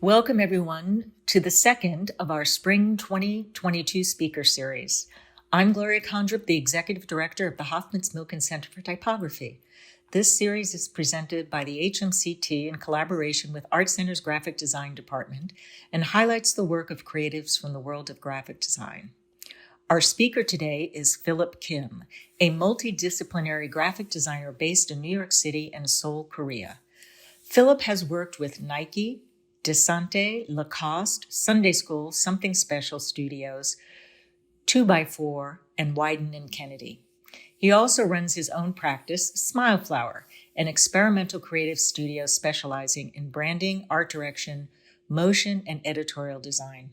Welcome, everyone, to the second of our Spring 2022 speaker series. I'm Gloria Condrup, the Executive Director of the Hoffmitz Milken Center for Typography. This series is presented by the HMCT in collaboration with Art Center's Graphic Design Department and highlights the work of creatives from the world of graphic design. Our speaker today is Phillip Kim, a multidisciplinary graphic designer based in New York City and Seoul, Korea. Phillip has worked with Nike, Descente, Lacoste, Sundae School, Something Special Studios, 2x4, and Widen+Kennedy. He also runs his own practice, Smile Flower, an experimental creative studio specializing in branding, art direction, motion, and editorial design.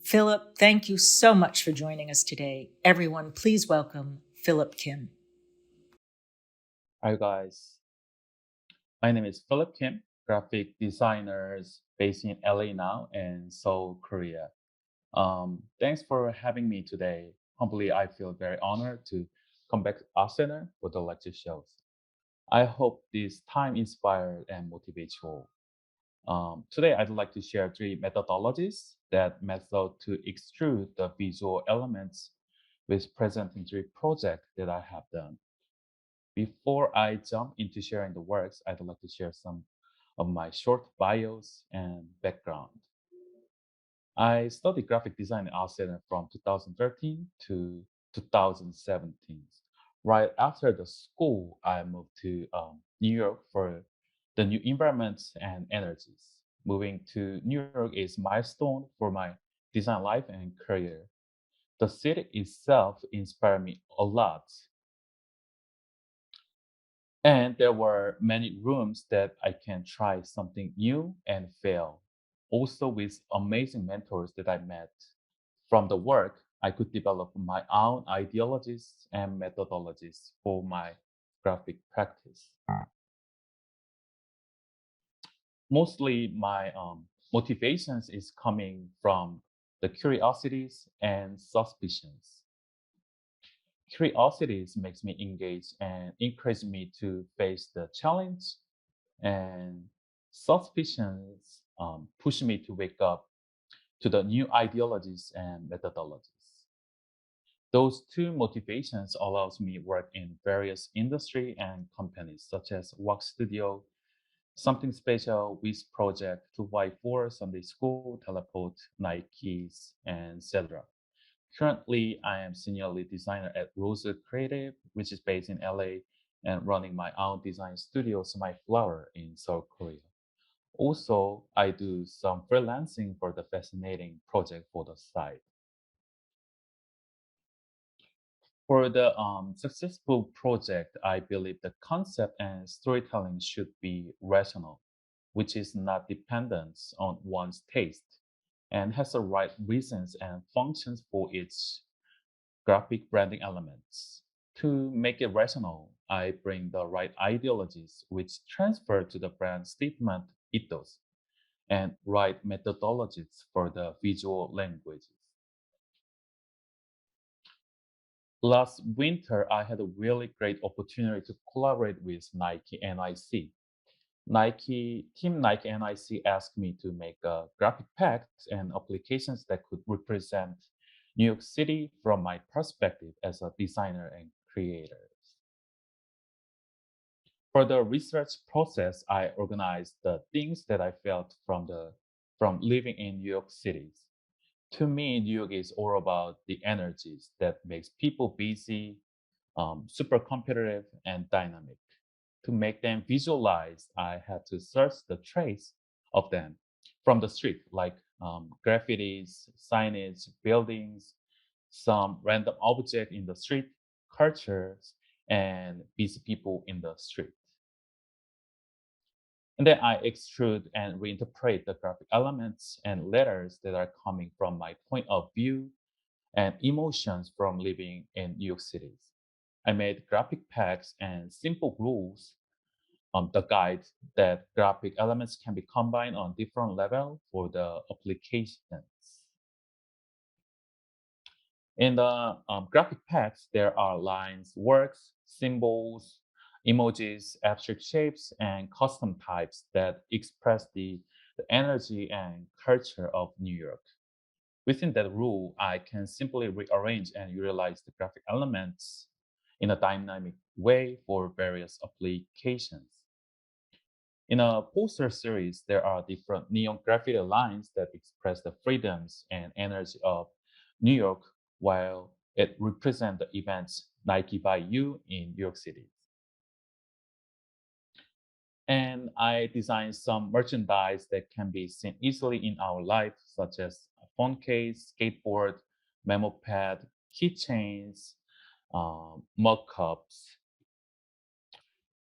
Phillip, thank you so much for joining us today. Everyone, please welcome Phillip Kim. Hi guys, my name is Phillip Kim, graphic designers based in LA now and Seoul, Korea. Thanks for having me today. Humbly, I feel very honored to come back to Art Center for the lecture shows. I hope this time inspires and motivates you all. Today, I'd like to share three methodologies that method to extrude the visual elements with presenting three projects that I have done. Before I jump into sharing the works, I'd like to share some of my short bios and background. I studied graphic design at Art Center from 2013 to 2017. Right after the school, I moved to New York for the new environments and energies. Moving to New York is milestone for my design life and career. The city itself inspired me a lot, and there were many rooms that I can try something new and fail. Also, with amazing mentors that I met. From the work, I could develop my own ideologies and methodologies for my graphic practice. Mostly, my motivations is coming from the curiosities and suspicions. Curiosities makes me engage and encourage me to face the challenge, and suspicions push me to wake up to the new ideologies and methodologies. Those two motivations allows me work in various industry and companies such as Work Studio, Something Special, Wiz Project, 2x4, Sundae School, Teleport, Nikes, and etc. Currently, I am senior lead designer at Rosewood Creative, which is based in LA, and running my own design studio, Smile Flower, in Seoul, Korea. Also, I do some freelancing for the fascinating project for the site. For the successful project, I believe the concept and storytelling should be rational, which is not dependent on one's taste and has the right reasons and functions for its graphic branding elements. To make it rational, I bring the right ideologies which transfer to the brand statement ethos and right methodologies for the visual languages. Last winter, I had a really great opportunity to collaborate with Nike NYC. Team Nike NYC asked me to make graphic packs and applications that could represent New York City from my perspective as a designer and creator. For the research process, I organized the things that I felt from living in New York City. To me, New York is all about the energies that makes people busy, super competitive, and dynamic. To make them visualize, I had to search the trace of them from the street, like graffitis, signage, buildings, some random object in the street, cultures, and busy people in the street. And then I extrude and reinterpret the graphic elements and letters that are coming from my point of view and emotions from living in New York City. I made graphic packs and simple rules the guide that graphic elements can be combined on different level for the applications. In the graphic packs, there are lines, works, symbols, emojis, abstract shapes, and custom types that express the the energy and culture of New York. Within that rule, I can simply rearrange and utilize the graphic elements in a dynamic way for various applications. In a poster series, there are different neon graffiti lines that express the freedoms and energy of New York, while it represents the events Nike by You in New York City. And I designed some merchandise that can be seen easily in our life, such as a phone case, skateboard, memo pad, keychains, mug cups.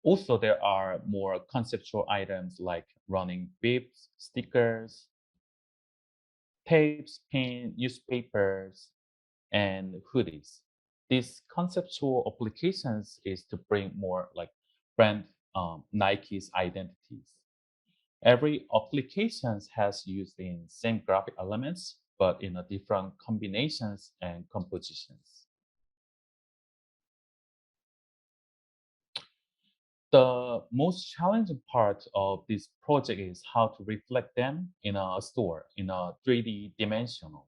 Also, there are more conceptual items like running bibs, stickers, tapes, pins, newspapers, and hoodies. These conceptual applications is to bring more like brand Nike's identities. Every application has used in same graphic elements, but in a different combinations and compositions. The most challenging part of this project is how to reflect them in a store in a 3D dimensional.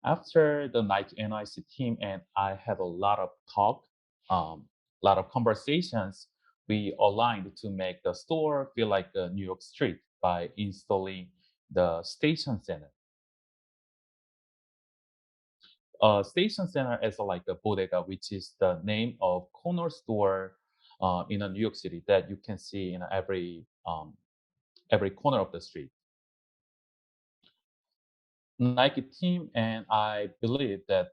After the Nike NYC team and I had a lot of talk, lot of conversations, we aligned to make the store feel like a New York street by installing the station center. Station center is like a bodega, which is the name of corner store in a New York City that you can see in every corner of the street. Nike team and I believe that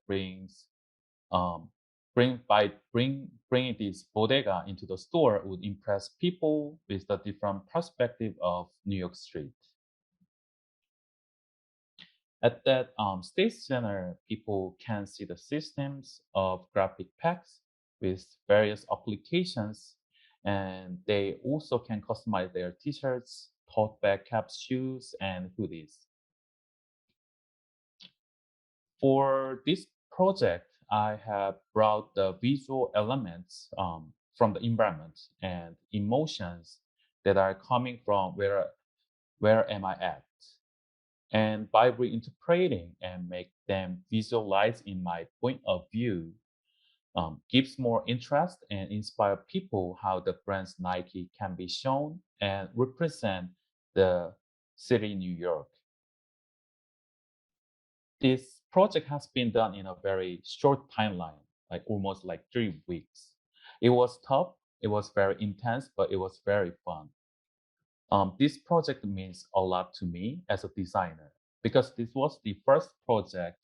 um, bringing this bodega into the store would impress people with the different perspective of New York Street. At that state center, people can see the systems of graphic packs with various applications, and they also can customize their t-shirts, tote bag caps, shoes, and hoodies. For this project, I have brought the visual elements from the environment and emotions that are coming from where am I at? And by reinterpreting and make them visualize in my point of view, gives more interest and inspire people how the brand's Nike can be shown and represent the city New York. This project has been done in a very short timeline, like almost like 3 weeks. It was tough, it was very intense, but it was very fun. This project means a lot to me as a designer because this was the first project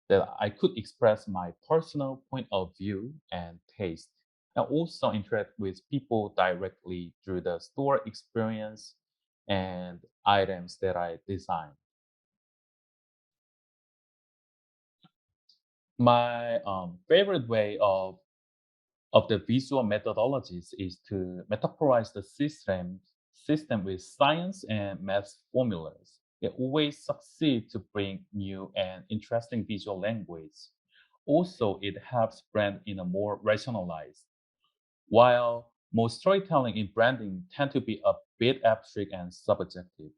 that I could express my personal point of view and taste, and also interact with people directly through the store experience and items that I design. My favorite way of the visual methodologies is to metaphorize the system with science and math formulas. It always succeeds to bring new and interesting visual language. Also, it helps brand in a more rationalized. While most storytelling in branding tend to be a bit abstract and subjective.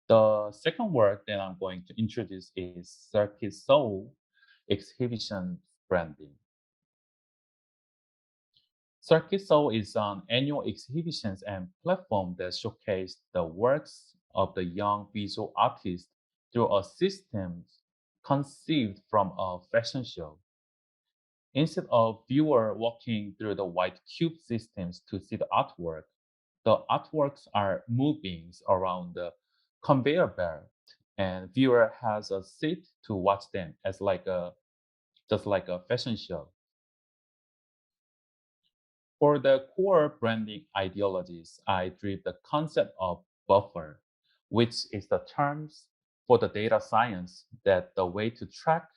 The second work that I'm going to introduce is Circuit Soul exhibition branding. Circuit Soul is an annual exhibitions and platform that showcase the works of the young visual artists through a system conceived from a fashion show. Instead of viewer walking through the white cube systems to see the artwork, the artworks are moving around the conveyor belt, and viewer has a seat to watch them as like a just like a fashion show. For the core branding ideologies, I drew the concept of buffer, which is the terms for the data science that the way to track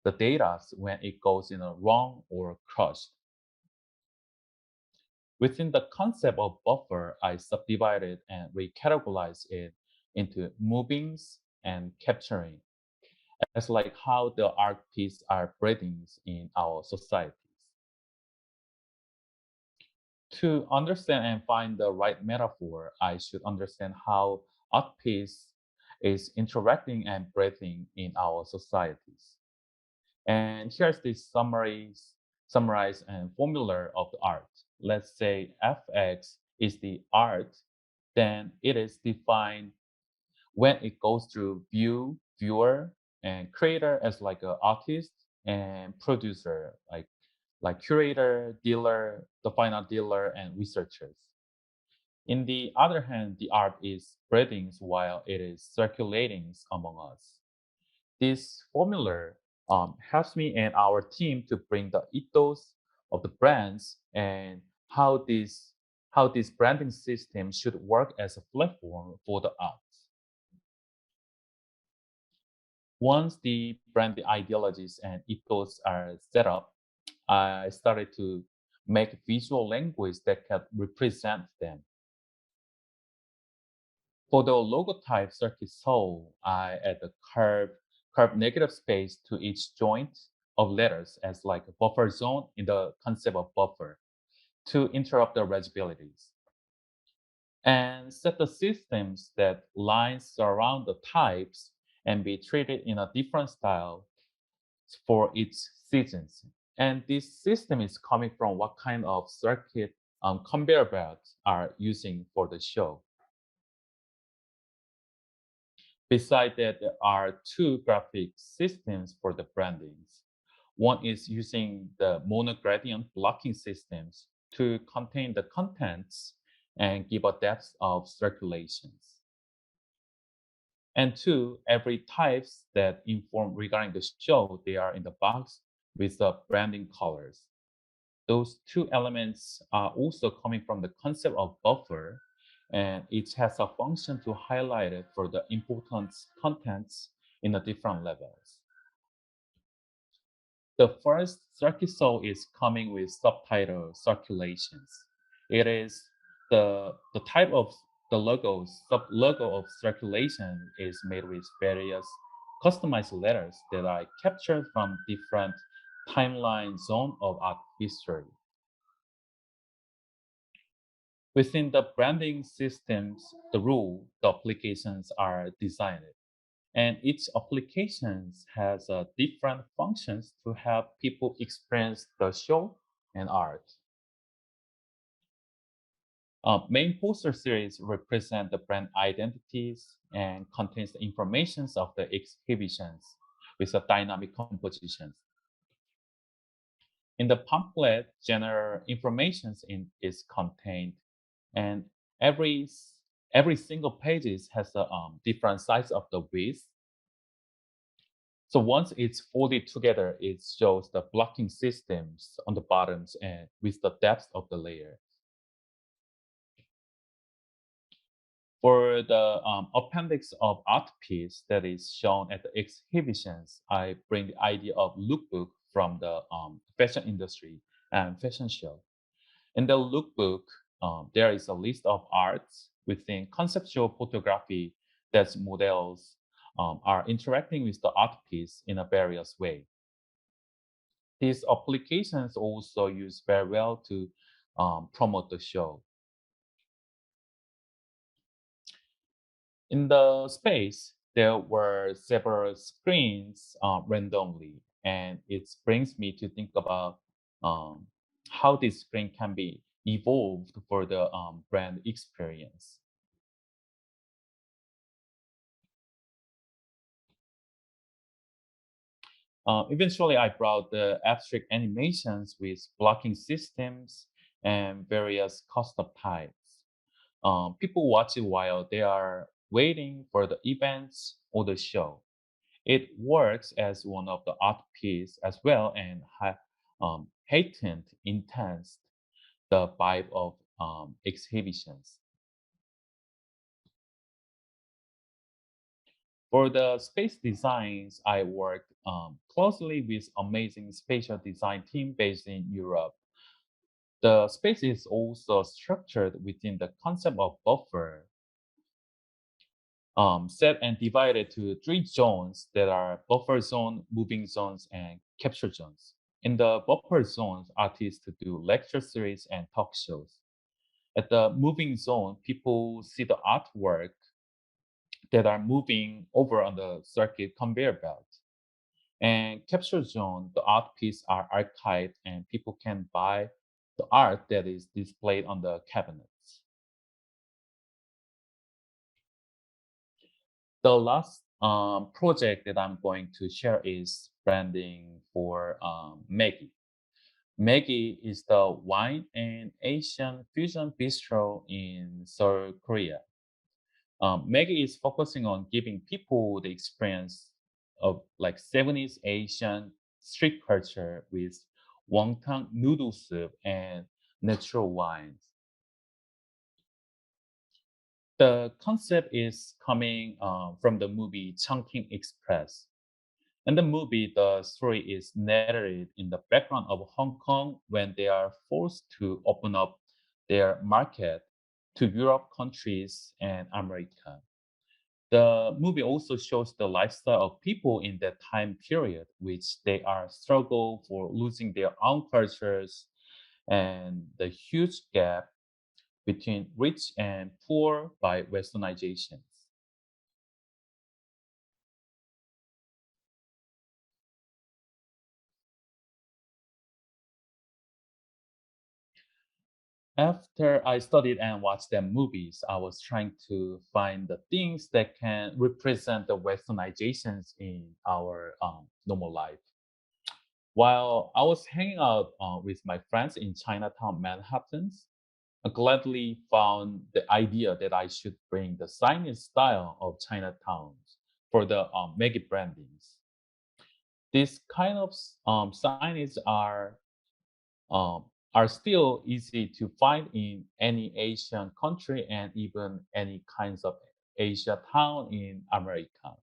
the data when it goes in a wrong or crushed. Within the concept of buffer, I subdivided and recategorized it into movings and capturing, as like how the art pieces are breathing in our societies. To understand and find the right metaphor, I should understand how art piece is interacting and breathing in our societies. And here's the summarize and formula of the art. Let's say Fx is the art, then it is defined when it goes through viewer, and creator as like an artist, and producer like curator, dealer, the final dealer, and researchers. In the other hand, the art is spreading while it is circulating among us. This formula helps me and our team to bring the ethos of the brands and how this branding system should work as a platform for the arts. Once the brand ideologies and ethos are set up, I started to make visual language that can represent them. For the logo type circuit soul, I add a curved negative space to each joint of letters as like a buffer zone in the concept of buffer to interrupt the readabilities. And set the systems that lines surround the types and be treated in a different style for each seasons. And this system is coming from what kind of circuit conveyor belts are using for the show. Besides that, there are two graphic systems for the brandings. One is using the monogradient blocking systems to contain the contents and give a depth of circulations. And two, every types that inform regarding the show, they are in the box with the branding colors. Those two elements are also coming from the concept of buffer, and it has a function to highlight it for the important contents in the different levels. The first circuit soul is coming with subtitle circulations. It is the type of the logos, sub logo of circulation is made with various customized letters that are captured from different timeline zone of art history. Within the branding systems, the applications are designed, and each applications has different functions to help people experience the show and art. Main poster series represent the brand identities and contains the informations of the exhibitions with a dynamic compositions. In the pamphlet, general informations is contained, and every every single pages has a different size of the width. So once it's folded together, it shows the blocking systems on the bottoms and with the depth of the layer. For the appendix of art piece that is shown at the exhibitions, I bring the idea of lookbook from the fashion industry and fashion show. In the lookbook, there is a list of arts within conceptual photography that models are interacting with the art piece in a various way. These applications also use very well to promote the show. In the space, there were several screens randomly, and it brings me to think about um, how this screen can be evolved for the brand experience. Eventually, I brought the abstract animations with blocking systems and various custom types. People watch it while they are waiting for the events or the show. It works as one of the art piece as well and heightened, intense the vibe of exhibitions. For the space designs, I worked closely with amazing spatial design team based in Europe. The space is also structured within the concept of buffer, set and divided to three zones that are buffer zone, moving zones, and capture zones. In the buffer zones, artists do lecture series and talk shows. At the moving zone, people see the artwork that are moving over on the circuit conveyor belt. And capture zone, the art pieces are archived and people can buy the art that is displayed on the cabinets. The last project that I'm going to share is branding for Maggie. Maggie is the wine and Asian fusion bistro in Seoul, Korea. Maggie is focusing on giving people the experience of like 70s Asian street culture with wonton noodle soup and natural wines. The concept is coming from the movie Chungking Express. In the movie, the story is narrated in the background of Hong Kong when they are forced to open up their market to Europe countries and America. The movie also shows the lifestyle of people in that time period, which they are struggle for losing their own cultures and the huge gap between rich and poor by westernizations. After I studied and watched them movies, I was trying to find the things that can represent the westernizations in our normal life. While I was hanging out with my friends in Chinatown, Manhattan, I gladly found the idea that I should bring the signage style of Chinatown for the mega brandings. These kind of signage um, are still easy to find in any Asian country and even any kinds of Asia town in America.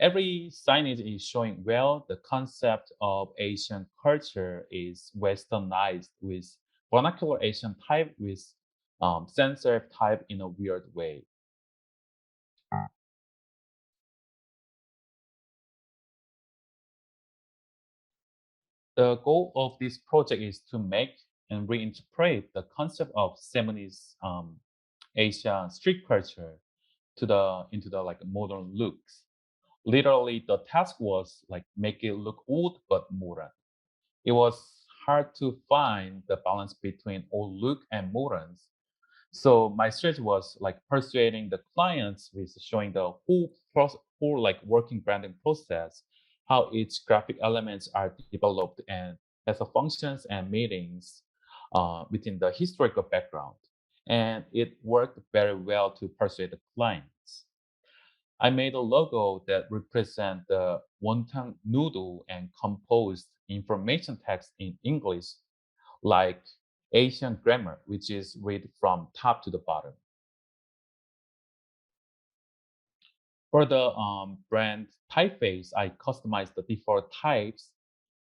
Every signage is showing well the concept of Asian culture is westernized with vernacular Asian type with sans serif type in a weird way. The goal of this project is to make and reinterpret the concept of 70s Asian street culture to the into the like modern looks. Literally, the task was like make it look old but modern. It was hard to find the balance between old look and modern. So my strategy was like persuading the clients with showing the whole like working branding process, how each graphic elements are developed and as a functions and meanings within the historical background. And it worked very well to persuade the clients. I made a logo that represent the wonton noodle and composed information text in English like Asian grammar, which is read from top to the bottom. For the brand typeface, I customized the default types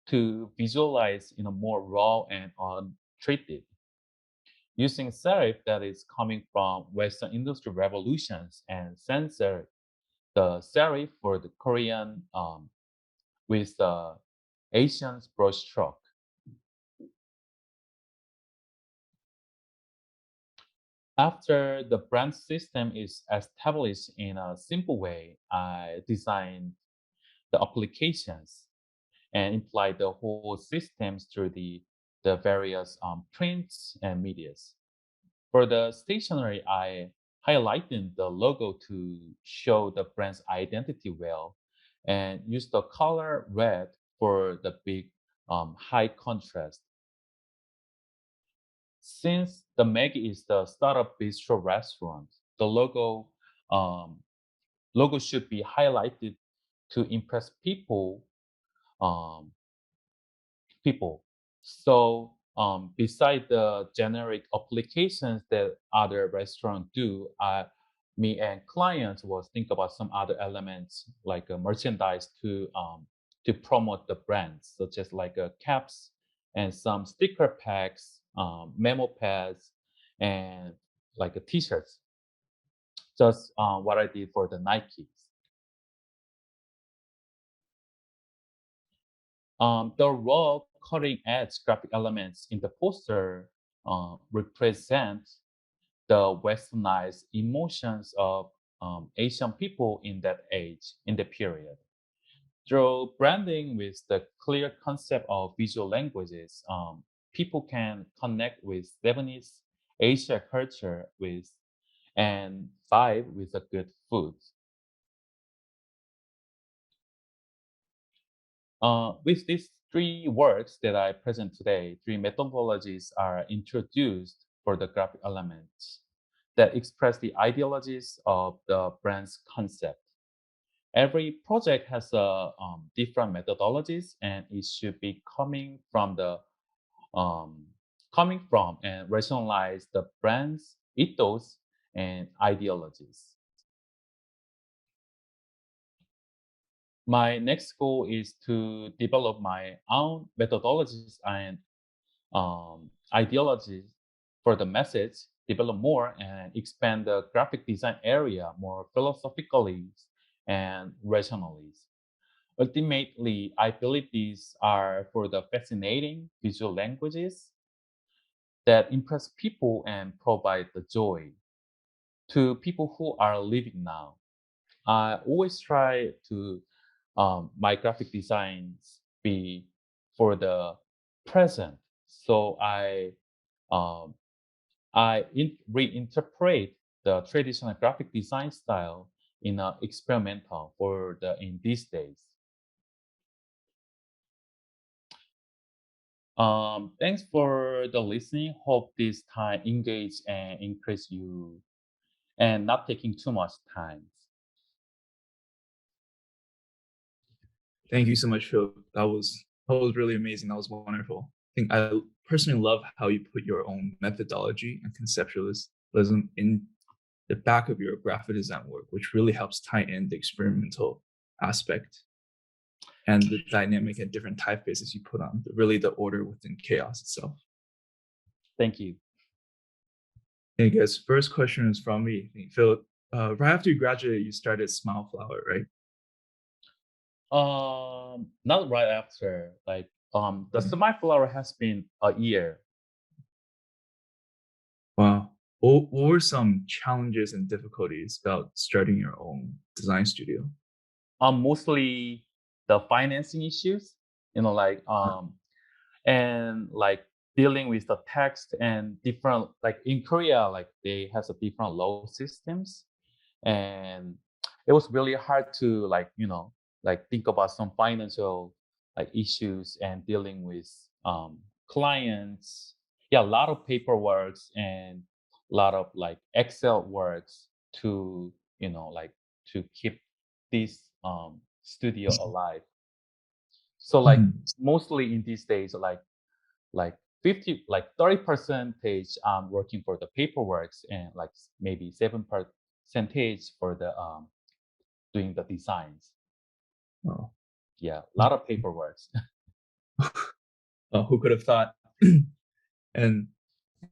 to visualize in a more raw and untreated. Using serif that is coming from Western industry revolutions and sans serif, the serif for the Korean with the Asian brushstroke. After the brand system is established in a simple way, I designed the applications and imply the whole systems through the various prints and medias. For the stationery, I highlighted the logo to show the brand's identity well and use the color red for the big high contrast. Since the Maggie is the startup bistro restaurant, the um, logo should be highlighted to impress um, people. So beside the generic applications that other restaurants do, me and clients was think about some other elements like merchandise to promote the brands, such as like caps and some sticker packs, memo pads, and like t-shirts. Just what I did for the Nikes. The raw cutting edge graphic elements in the poster represent the westernized emotions of Asian people in that age, in the period. Through branding with the clear concept of visual languages, people can connect with Lebanese Asia culture with and vibe with the good food. With these three works that I present today, three methodologies are introduced for the graphic elements that express the ideologies of the brand's concept. Every project has different methodologies, and it should be um, coming from and rationalize the brand's ethos and ideologies. My next goal is to develop my own methodologies and ideologies for the message, develop more and expand the graphic design area more philosophically and rationally. Ultimately, I believe these are for the fascinating visual languages that impress people and provide the joy to people who are living now. I always try to my graphic designs be for the present. So um, reinterpret the traditional graphic design style in a experimental for the in these days. Thanks for the listening. Hope this time engage and increase you and not taking too much time. Thank you so much, Phil. That was really amazing. That was wonderful. I think I personally love how you put your own methodology and conceptualism in the back of your graphic design work, which really helps tie in the experimental aspect and the dynamic and different typefaces you put on, really the order within chaos itself. Thank you. Hey guys, first question is from me. Phil, right after you graduated, you started Smile Flower, right? Not right after. The semi-flower has been a year. Wow. What were some challenges and difficulties about starting your own design studio? Mostly the financing issues. And like dealing with the text and different like in Korea, like they has a different law systems, and it was really hard to like think about some financial like issues and dealing with clients. Yeah, a lot of paperwork and a lot of like Excel works to like to keep this studio alive. So like Mhm. mostly in these days, like 50 like 30 percentage working for the paperwork and like maybe 7 percentage for the doing the designs. Wow. Yeah, a lot of paperwork. Who could have thought? And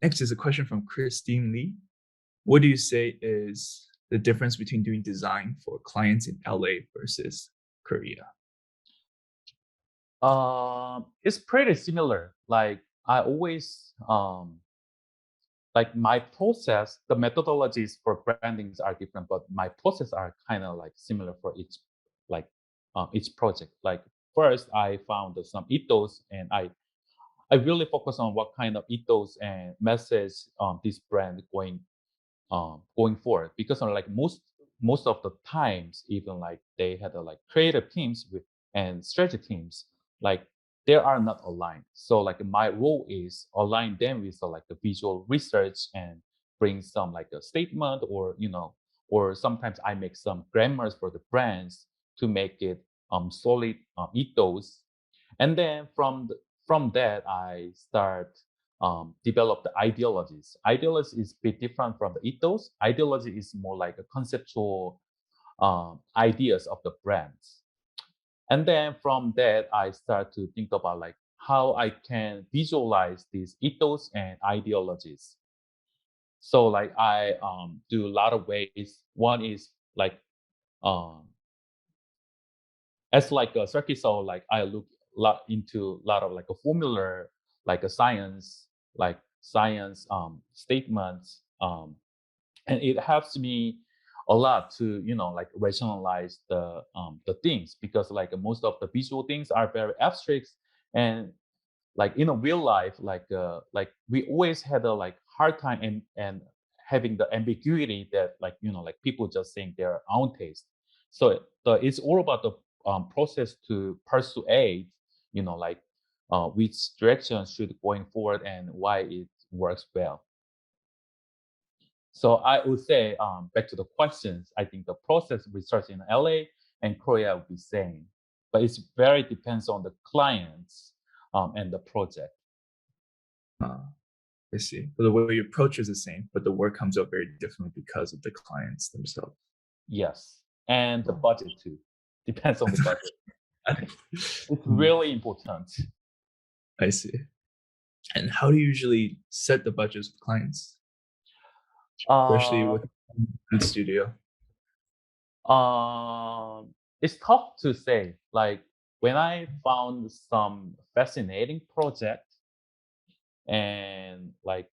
next is a question from Christine Lee. What do you say is the difference between doing design for clients in LA versus Korea? It's pretty similar. Like I always like my process, the methodologies for brandings are different, but my process are kind of like similar for like each project. Like first, I found some ethos, and I really focus on what kind of ethos and message this brand going forward, because like most of the times, even like they had like creative teams with and strategy teams, like they are not aligned. So like my role is align them with like the visual research and bring some like a statement, or or sometimes I make some grammars for the brands to make it solid ethos. And then from that I start develop the ideologies. Ideology is a bit different from the ethos. Ideology is more like a conceptual ideas of the brands. And then from that, I start to think about like how I can visualize these ethos and ideologies. So like I do a lot of ways. One is like um, as like a circuit, so like I look a lot into a lot of like a formula, like a science statements, and it helps me a lot to like rationalize the things, because like most of the visual things are very abstract, and like in a real life, like we always had a like hard time and having the ambiguity that like like people just saying their own taste. So it's all about the process to persuade, like which direction should going forward and why it works well. So I would say, back to the questions, I think the process research in LA and Korea would be same, but it's very depends on the clients and the project. Uh, I see. So the way you approach is the same, but the work comes out very differently because of the clients themselves. Yes, and the budget too. Depends on the budget. It's really important. I see. And how do you usually set the budgets with clients, especially Uh, with the studio? it's tough to say. Like when I found some fascinating project, and like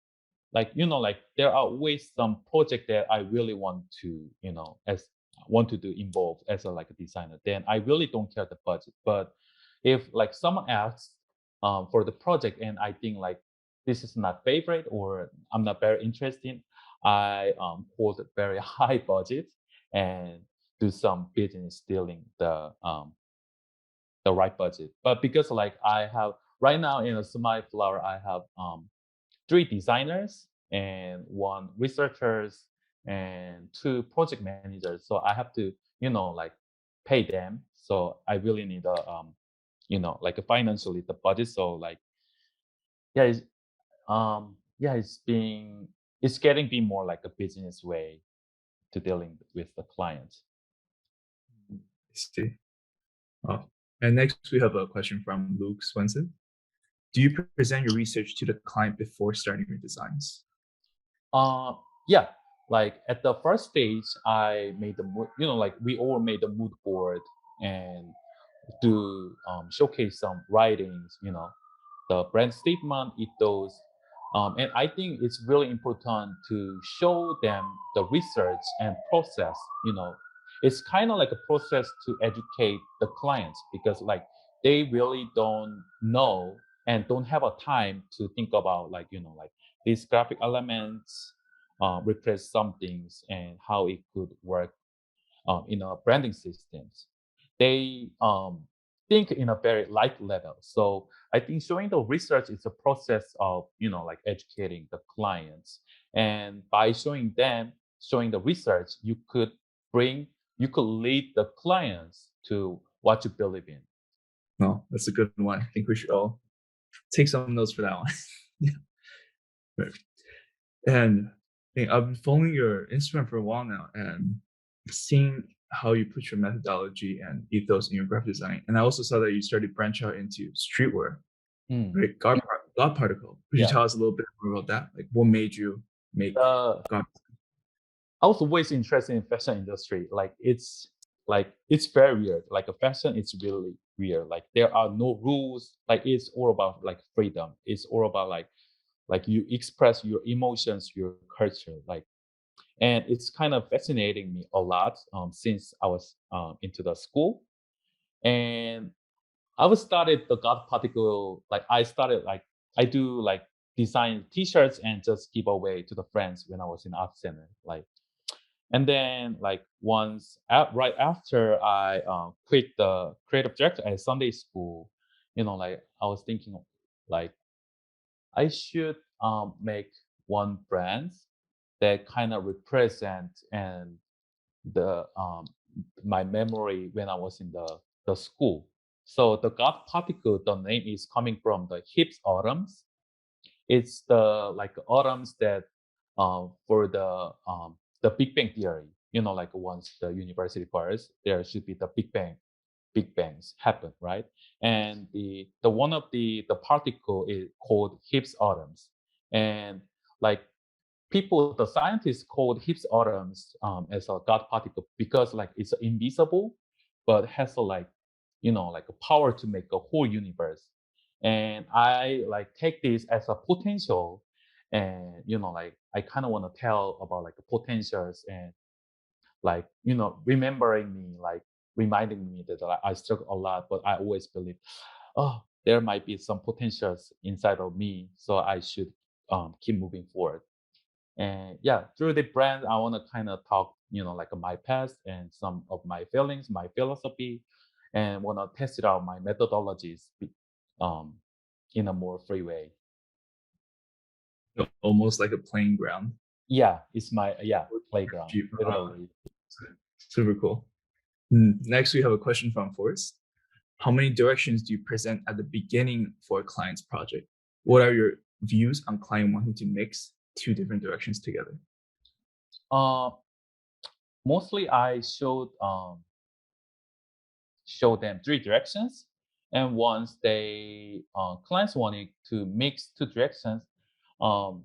there are always some project that I really want to as want to do involved as a like a designer, then I really don't care the budget. But if like someone asks for the project and I think like this is not favorite or I'm not very interested, I quote a very high budget and do some business dealing the right budget. But because like I have right now in a semi flower, I have 3 designers and 1 researchers and 2 project managers. So I have to, like pay them. So I really need a, like a financially the budget. So like, yeah, it's getting be more like a business way to dealing with the clients. I see. Oh. And next we have a question from Luke Swenson. Do you present your research to the client before starting your designs? Yeah, like at the first stage, I made the mood, like we all made the mood board and to showcase some writings, the brand statement, ethos. And I think it's really important to show them the research and process. It's kind of like a process to educate the clients, because like they really don't know and don't have a time to think about like like these graphic elements replace some things and how it could work in a branding systems. They think in a very light level. So I think showing the research is a process of like educating the clients, and by showing the research, you could lead the clients to what you believe in. No, that's a good one. I think we should all take some notes for that one. Yeah. Right. And hey, I've been following your Instagram for a while now and seeing how you put your methodology and ethos in your graphic design. And I also saw that you started to branch out into streetwear, Mm. right? God Particle. Could you Yeah. tell us a little bit more about that? Like what made you make Uh, God? I was always interested in fashion industry. Like it's very weird. Like a fashion, it's really weird. Like there are no rules. Like it's all about like freedom. It's all about like you express your emotions, your culture. Like, and it's kind of fascinating me a lot since I was into the school. And I was started the God particle. Like I started like I do like design T-shirts and just give away to the friends when I was in art center. Like, and then like right after I quit the creative director at Sundae School, like I was thinking like I should make one brand that kind of represent and the my memory when I was in the school. So the God particle, the name is coming from the hips autumns. It's the like autumns that for the Big Bang theory. Like once the university bursts, there should be the Big Bangs happen, right? And the one of the particle is called Higgs atoms, and like the scientists called Higgs atoms as a God particle because like it's invisible, but has a like a power to make a whole universe. And I like take this as a potential, and like I kind of want to tell about like the potentials and like, remembering me, like reminding me that I struggle a lot, but I always believe, oh, there might be some potentials inside of me, so I should keep moving forward. And yeah, through the brand, I want to kind of talk, like my past and some of my feelings, my philosophy, and want to test it out my methodologies um, in a more free way. Almost like a playing ground. Yeah, it's my playground, Achieve- literally. Super cool. Next, we have a question from Forrest. How many directions do you present at the beginning for a client's project? What are your views on client wanting to mix two different directions together? Uh, Mostly I show them three directions, and once they clients wanting to mix two directions, um,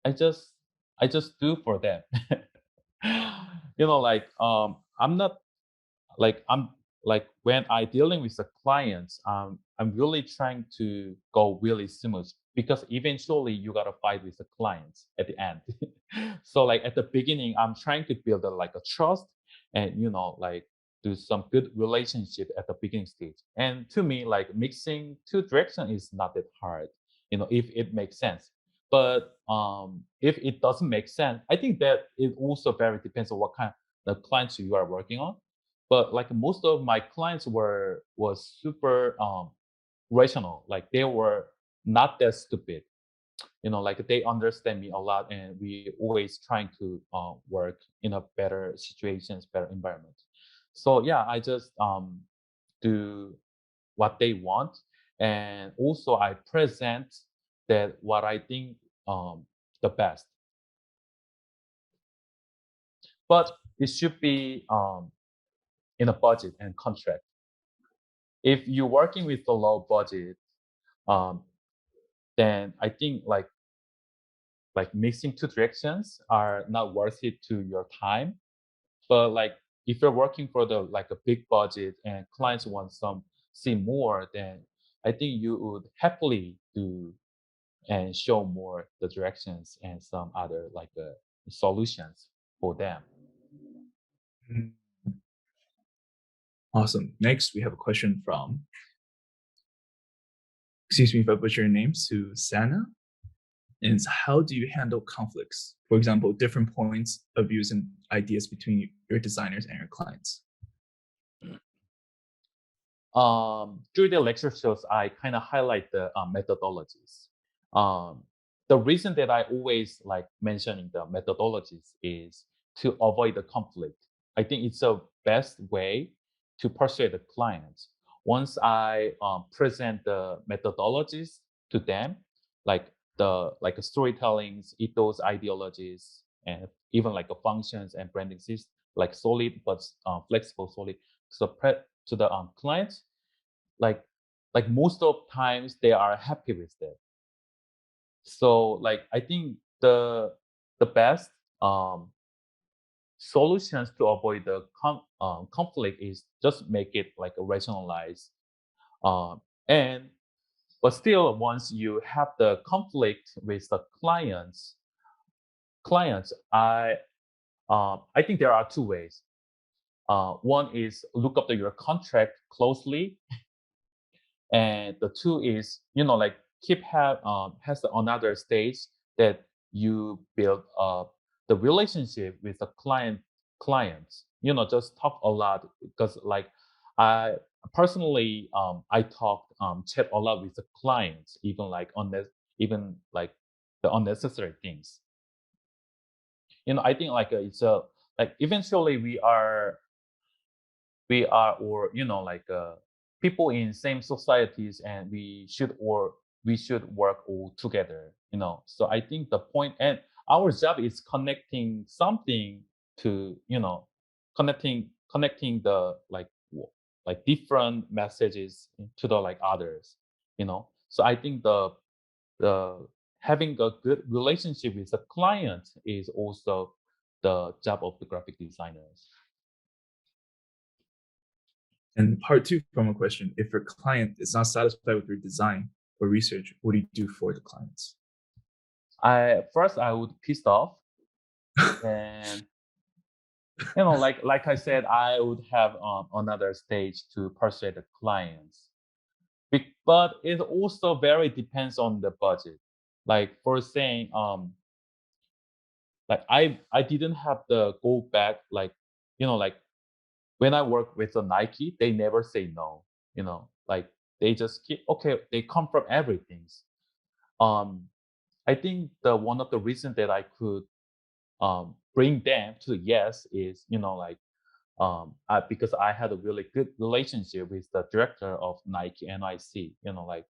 I just I just do for them. Like I'm not like I'm like when I dealing with the clients, I'm really trying to go really smooth because eventually you gotta fight with the clients at the end. So like at the beginning, I'm trying to build like a trust and like do some good relationship at the beginning stage. And to me, like mixing two directions is not that hard, if it makes sense. But if it doesn't make sense, I think that it also very depends on what kind of the clients you are working on. But like most of my clients was super rational, like they were not that stupid, like they understand me a lot, and we always trying to work in a better situations, better environment. So yeah, I just do what they want, and also I present that what I think the best, but it should be in a budget and contract. If you're working with a low budget, um, then I think like mixing two directions are not worth it to your time. But like if you're working for the like a big budget and clients want some see more, then I think you would happily do and show more the directions and some other like solutions for them. Mm, Awesome. Next, we have a question from, excuse me if I butcher your name, Susanna. And it's, how do you handle conflicts? For example, different points of views and ideas between your designers and your clients. During the lecture shows, I kind of highlight the methodologies. Um, the reason that I always like mentioning the methodologies is to avoid the conflict. I think it's the best way to persuade the clients. Once I present the methodologies to them, like the storytellings, ethos, ideologies, and even like the functions and branding system, like solid but flexible, solid. So to the clients, like most of times they are happy with that. So like I think the best solutions to avoid the conflict is just make it like a rationalized, and but still once you have the conflict with the clients, I think there are two ways. One is look up your contract closely, and the two is like keep have has another stage that you build up the relationship with the clients. Just talk a lot, because like I personally I talk chat a lot with the clients, even like on this, even like the unnecessary things. I think like it's a like eventually we are or like people in same societies, and we should work all together. So I think the point, and our job is connecting something to connecting the like different messages to the like others. So I think the having a good relationship with the client is also the job of the graphic designers. And part two from a question, if your client is not satisfied with your design or research, what do you do for the clients? I would pissed off, and like I said, I would have another stage to persuade the clients. But it also very depends on the budget. Like for saying, like I didn't have the go back. Like like when I work with the Nike, they never say no. Like they just keep okay. They come from everything. Um, I think the one of the reasons that I could bring them to yes is because I had a really good relationship with the director of Nike NYC. Like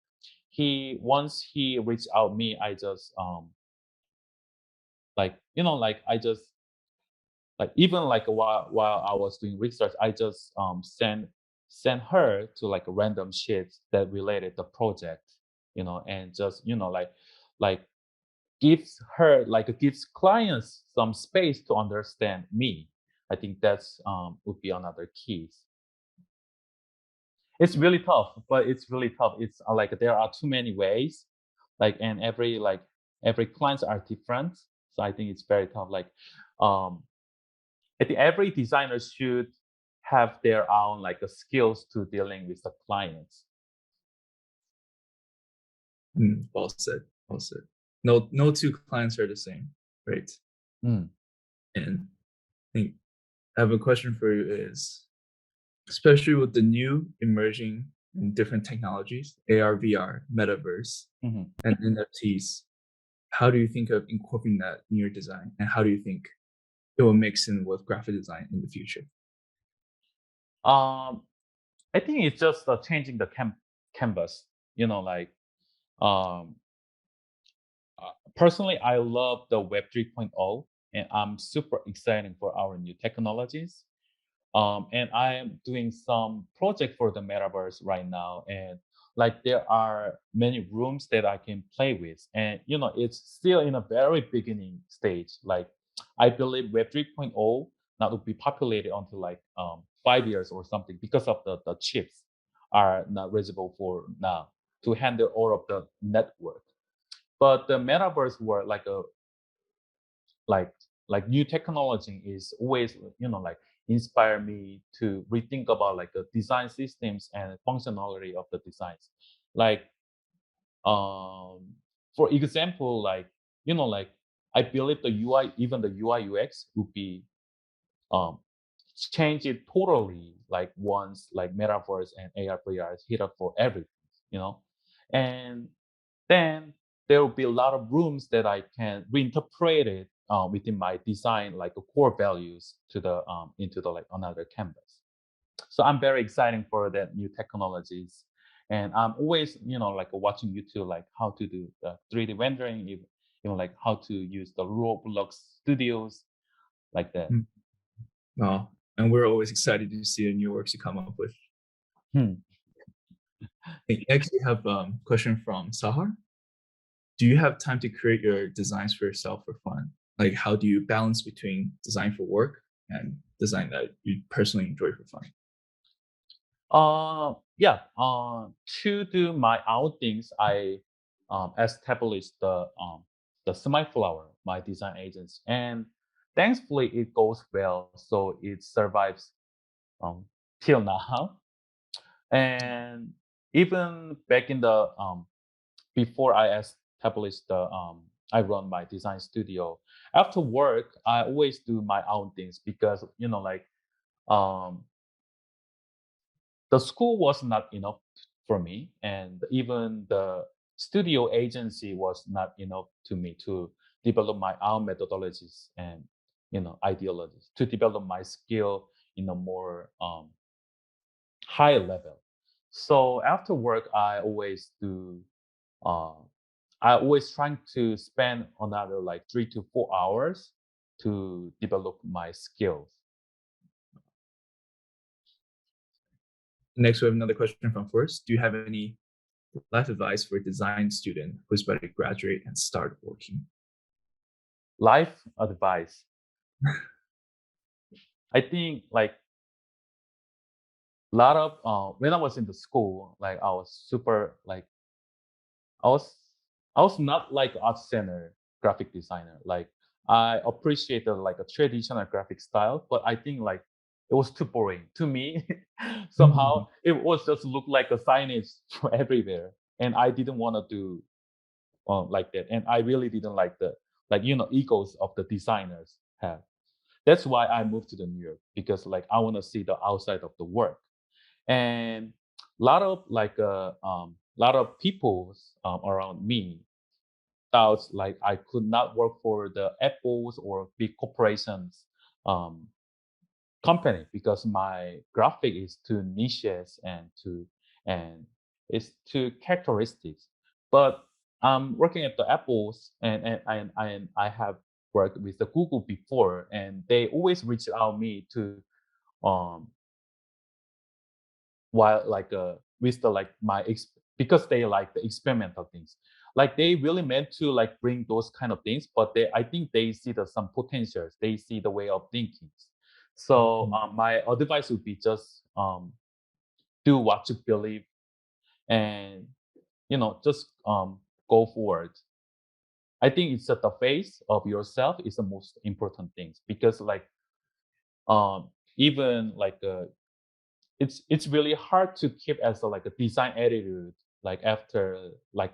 he once he reached out me, I just like I just like even like while I was doing research, I just sent her to like a random sheets that related the project, and just like gives clients some space to understand me. I think that's would be another keys. It's really tough, but it's really tough. It's like there are too many ways, and every clients are different. So I think it's very tough. Um, I think every designer should have their own skills to dealing with the clients. Well said. Well said. No two clients are the same, right? Mm. And I think I have a question for you is, especially with the new emerging and different technologies, AR, VR, metaverse, Mhm. and NFTs, how do you think of incorporating that in your design? And how do you think it will mix in with graphic design in the future? I think it's just changing the canvas. Like um, personally, I love the Web 3.0, and I'm super excited for our new technologies. And I am doing some project for the metaverse right now, and like there are many rooms that I can play with, and it's still in a very beginning stage. Like I believe Web 3.0 not will be populated until 5 years or something because of the chips are not reachable for now to handle all of the network. But the metaverse world, like new technology is always like inspire me to rethink about like the design systems and functionality of the designs. Like um for example, like I believe the UI, even the UI UX would be um change it totally like once like metaverse and AR VR is hit up for everything, you know and then there will be a lot of rooms that I can reinterpret it within my design, like the core values to the into the like another canvas. So I'm very excited for that new technologies, and I'm always like watching YouTube, like how to do the 3D rendering, like how to use the Roblox studios like that. Mm. Oh, and we're always excited to see the new works you come up with. Hmm. I actually have a question from Sahar. Do you have time to create your designs for yourself for fun? Like, how do you balance between design for work and design that you personally enjoy for fun? Yeah. To do my own things, I established the Semi Flower, my design agency, and thankfully it goes well, so it survives um till now. And even back in the before I established I run my design studio. After work, I always do my own things because um the school was not enough for me, and even the studio agency was not enough to me to develop my own methodologies and ideologies to develop my skill in a more high level. So after work, uh, I always trying to spend another like 3 to 4 hours to develop my skills. Next, we have another question from Forrest. Do you have any life advice for a design student who's about to graduate and start working? Life advice. I think like a lot of when I was in the school, like I was super I was I was not like art center graphic designer. Like I appreciate the like a traditional graphic style, but I think like it was too boring to me. Somehow it was just look like a signage everywhere, and I didn't want to do like that, and I really didn't like the egos of the designers have. That's why I moved to the New York, because like I want to see the outside of the work. And lot of people around me thought like I could not work for the Apples or big corporations um, company, because my graphic is too niches and it's too characteristics. But I'm working at the Apples, and I have worked with the Google before, and they always reach out me to um while like with the like because they like the experimental things, like they really meant to like bring those kind of things, but they I think they see the some potentials, they see the way of thinking. So my advice would be just do what you believe, and just go forward. I think it's that the face of yourself is the most important things, because like even like it's really hard to keep as a like a design attitude like after like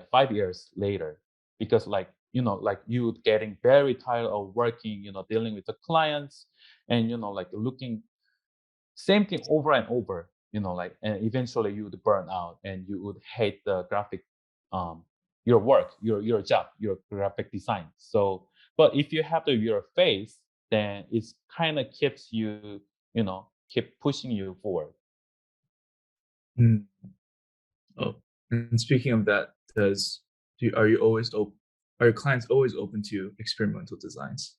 5 years later, because like like you getting very tired of working, dealing with the clients, and like looking same thing over and over, like, and eventually you would burn out and you would hate the graphic your work, your job, your graphic design. So but if you have your face, then it's kind of keeps you, keep pushing you forward. Mm. Oh, and speaking of that, are you always open? Are your clients always open to experimental designs?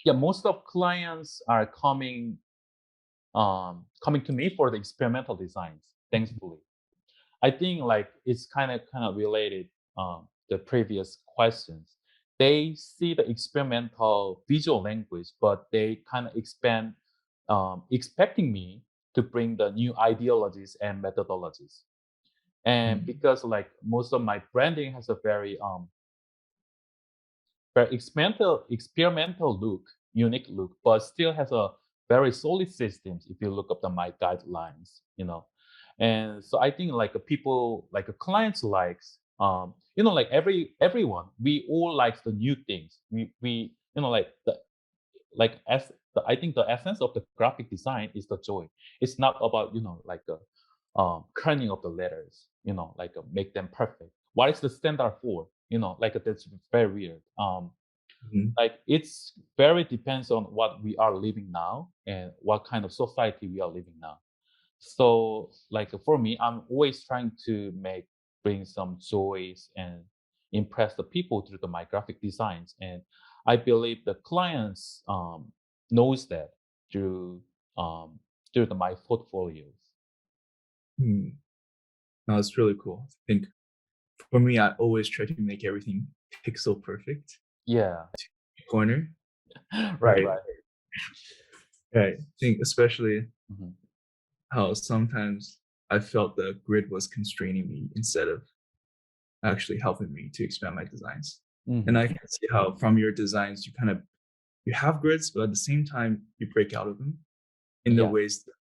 Yeah, most of clients are coming to me for the experimental designs, thankfully. I think like it's kind of related the previous questions. They see the experimental visual language, but they kind of expand expecting me to bring the new ideologies and methodologies. And Mm. because like most of my branding has a very experimental look, unique look, but still has a very solid systems if you look up my guidelines. And so I think like people like a clients likes like everyone, we all like the new things. We like the like as the, I think the essence of the graphic design is the joy. It's not about like a kerning of the letters, like make them perfect. What is the standard for? Like that's very weird. Mhm. Like it's very depends on what we are living now and what kind of society we are living now. So like for me, I'm always trying to bring some joys and impress the people through my graphic designs. And I believe the clients knows that through um, my portfolios. Mm. No, it's really cool. I think for me, I always try to make everything pixel perfect. Yeah. Corner, Right. right? Right. Right. I think especially Mhm. how sometimes I felt the grid was constraining me instead of actually helping me to expand my designs. And Mhm. I can see how from your designs you have grids, but at the same time you break out of them in the Yeah. ways that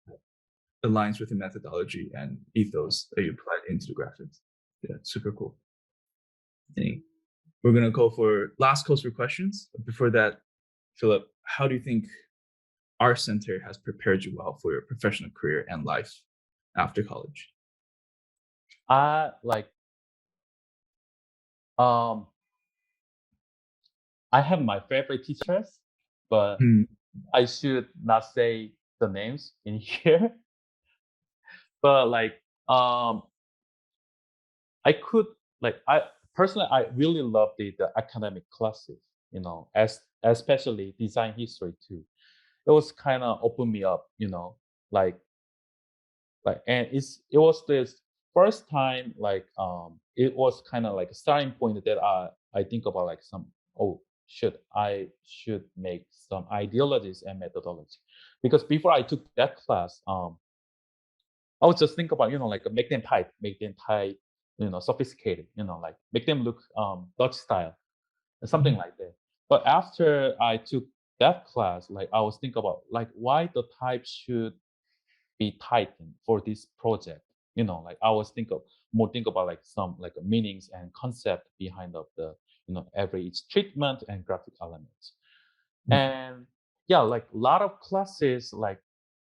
aligns with the methodology and ethos that you apply into the graphics. Yeah, super cool. Thing. We're gonna go for last calls for questions. But before that, Philip, how do you think our center has prepared you well for your professional career and life after college? Like um I have my favorite teachers, but Hmm. I should not say the names in here. But like I could like I personally I really love the academic classes, as especially design history too. It was kind of opened me up, like and it was this first time like it was kind of like a starting point that I think about like some, oh I should make some ideologies and methodology, because before I took that class I would just think about, like make them tight, sophisticated, like make them look Dutch style, something like that. But after I took that class, like I was thinking about like why the type should be tightened for this project. Like I was think about like some like meanings and concept behind of the every each treatment and graphic elements. Mm. And yeah, like a lot of classes like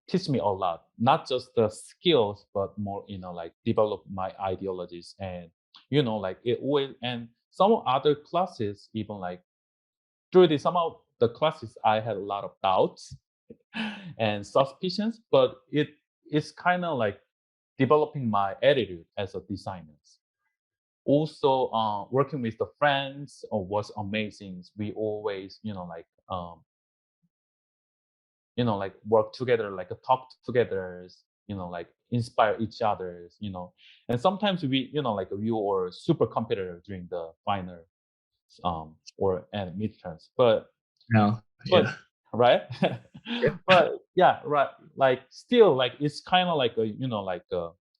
teach me a lot, not just the skills, but more like develop my ideologies and like it will. And some other classes even like through some of the classes I had a lot of doubts and suspicions, but it's kind of like developing my attitude as a designer. Also, working with the friends was amazing. We always, like work together, like talk together, like inspire each other, and sometimes we, like we were super competitive during the final, or and midterms, Now, but yeah. right, Yeah. but yeah, right, like still, like it's kind of like a, like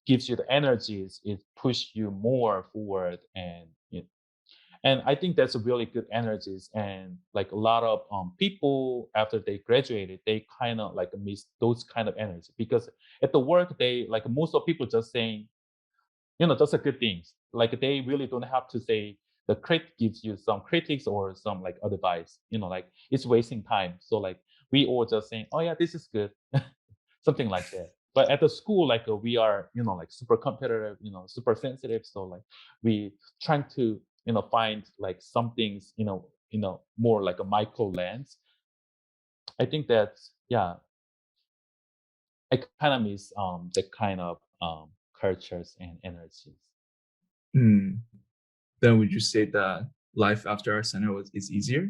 gives you the energies, it push you more forward, and I think that's a really good energies. And like a lot of people after they graduated, they kind of like miss those kind of energy because at the work they like most of people just saying, those are good things. Like they really don't have to say the critic gives you some critics or some like advice, like it's wasting time. So like we all just saying, oh yeah, this is good, something like that. But at the school, like we are, like super competitive, super sensitive. So like we trying to, find like some things, more like a micro lens. I think that's yeah, I kind of miss the kind of cultures and energies. Mm. Then would you say that life after our center is easier?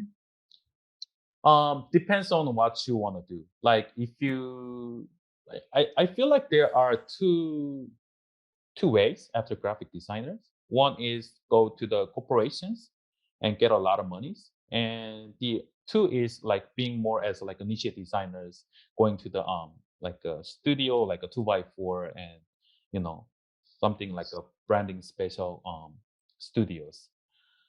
Depends on what you want to do. Like if you, like, I feel like there are two ways after graphic designers. One is go to the corporations and get a lot of monies, and the two is like being more as like a niche designers, going to the like a studio, like a 2x4, and you know something like a branding special studios.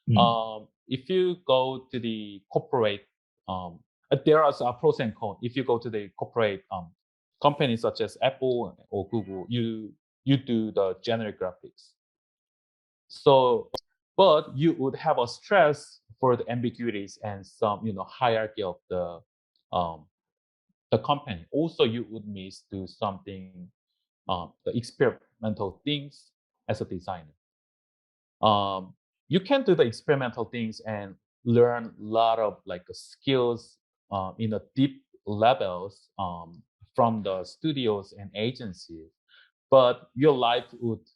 Mm. If you go to the corporate, um, there are some pros and cons. If you go to the corporate companies such as Apple or Google, you do the generic graphics. So, but you would have a stress for the ambiguities and some hierarchy of the company. Also, you would miss do something the experimental things as a designer. um, you can do the experimental things and learn a lot of like skills in a deep levels from the studios and agencies, but your life would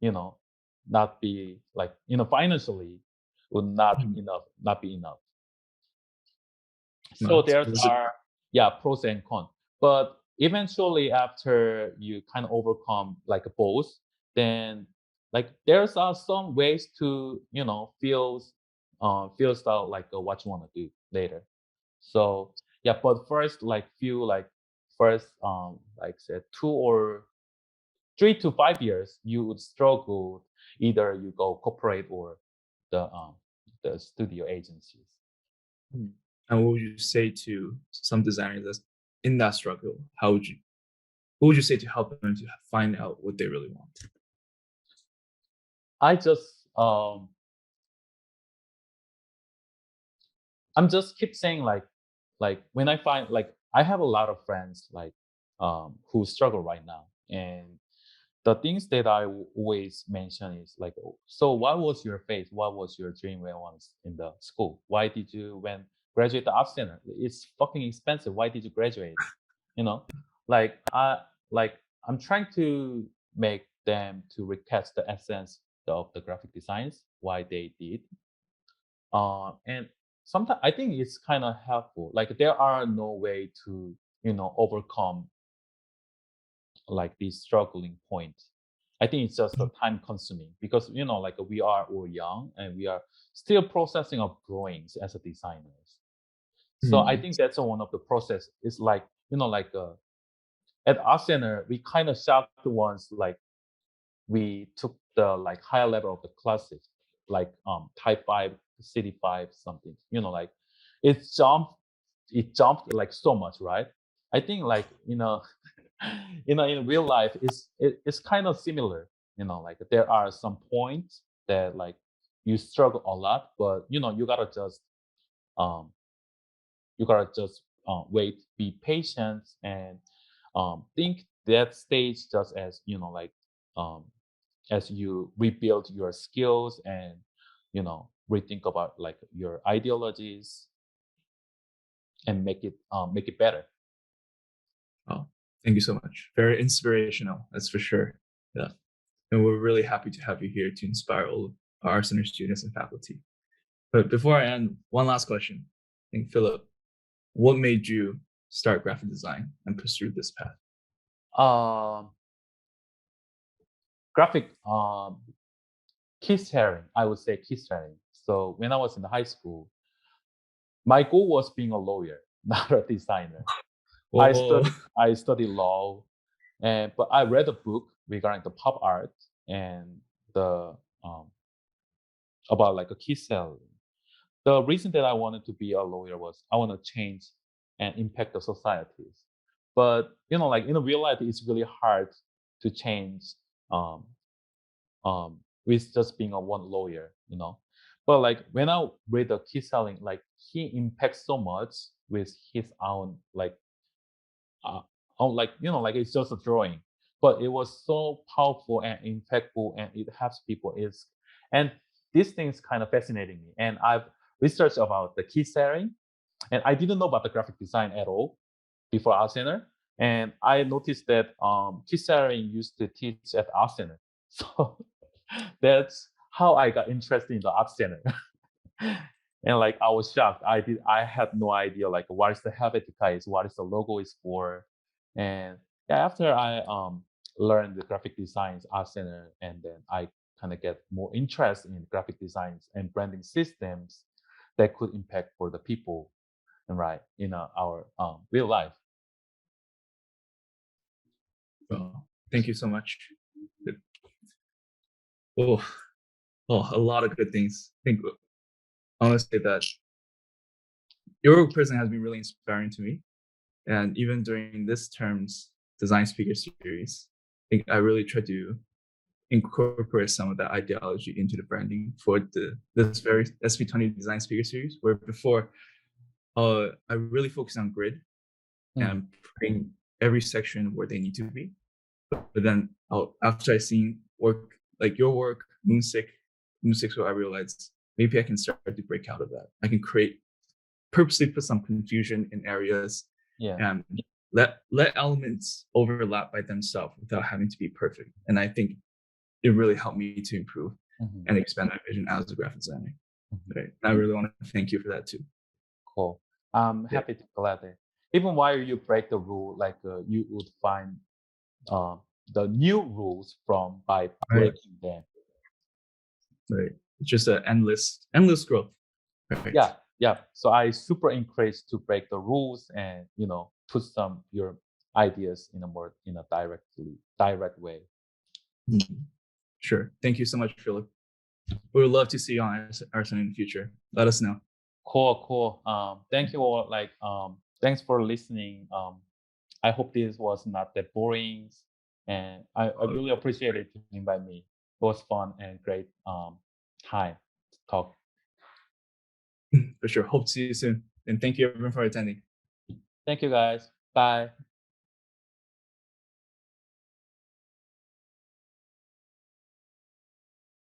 you know not be like financially would Mm. not be enough. So No, there those are, are pros and cons, but eventually after you kind of overcome like both, then like there's some ways to feels out like what you want to do later. So yeah, but first like few like first like said 2 or 3 to 5 years you would struggle, either you go corporate or the studio agencies. mm. And what would you say to some designers that's in that struggle? What would you say to help them to find out what they really want? I just I'm just keep saying like when I find like I have a lot of friends like who struggle right now, and the things that always mention is like, "Oh, so what was your faith? What was your dream when once in the school? Why did you when graduate the art center? It's fucking expensive. Why did you graduate? You know, like like I'm trying to make them to recast the essence of the graphic designs, why they did, and sometimes I think it's kind of helpful. Like there are no way to overcome like these struggling points. I think it's just a time consuming because like we are all young and we are still processing of drawings as a designers. So I Mm. think that's one of the process. It's like like at art center we kind of shocked once like we took the like higher level of the classes like type 5 city 5 something like it jumped like so much, right? I think like in real life it's kind of similar. Like there are some points that like you struggle a lot, but um you gotta just wait, be patient, and think that stage just as like um as you rebuild your skills and rethink about like your ideologies and make it better. Oh, thank you so much. Very inspirational, that's for sure. Yeah. And we're really happy to have you here to inspire all of our center students and faculty. But before I end, one last question. I think, Philip, what made you start graphic design and pursue this path? um Graphic key sharing, I would say key sharing. So when I was in high school, my goal was being a lawyer, not a designer. I Whoa. studied I studied law, and but I read a book regarding the pop art and the about like a key cell. The reason that I wanted to be a lawyer was I want to change and impact the societies. But like in real life, it's really hard to change um, with just being a one lawyer. But like when I read the key selling, like he impacts so much with his own like uh, like like it's just a drawing, but it was so powerful and impactful, and it helps people. Is and This thing is kind of fascinating me, and I've researched about the key sharing, and I didn't know about the graphic design at all before Art Center. And I noticed that key sharing used to teach at Art Center, so that's how I got interested in the Art Center. And like I was shocked. I had no idea like what is the Helvetica is, what is the logo is for. And yeah, after I learned the graphic designs Art Center, and then I kind of get more interest in graphic designs and branding systems that could impact for the people and right in our real life. Well, thank you so much. Oh, a lot of good things. I think I want to say that your person has been really inspiring to me. And even during this term's design speaker series, I think I really try to incorporate some of that ideology into the branding for this very SP20 design speaker series, where before I really focus on grid and putting every section where they need to be. But then after I seen work like your work, Moon6, where I realized maybe I can start to break out of that. I can purposely put some confusion in areas Yeah. and let elements overlap by themselves without having to be perfect. And I think it really helped me to improve and expand my vision as a graphic designer. Right. I really want to thank you for that too. Cool. I'm happy to glad that even while you break the rule, like you would find uh, the new rules from by breaking them. Right. It's just an endless growth. Right. Yeah. So I super encourage to break the rules and put some your ideas in a direct way. Sure. Thank you so much, Philip. We would love to see you on Arsenal in the future. Let us know. Cool. Thank you all. Thanks for listening. I hope this was not that boring, and I really appreciate it to invite me. It was fun and great time to talk. For sure. Hope to see you soon. And thank you everyone for attending. Thank you guys. Bye.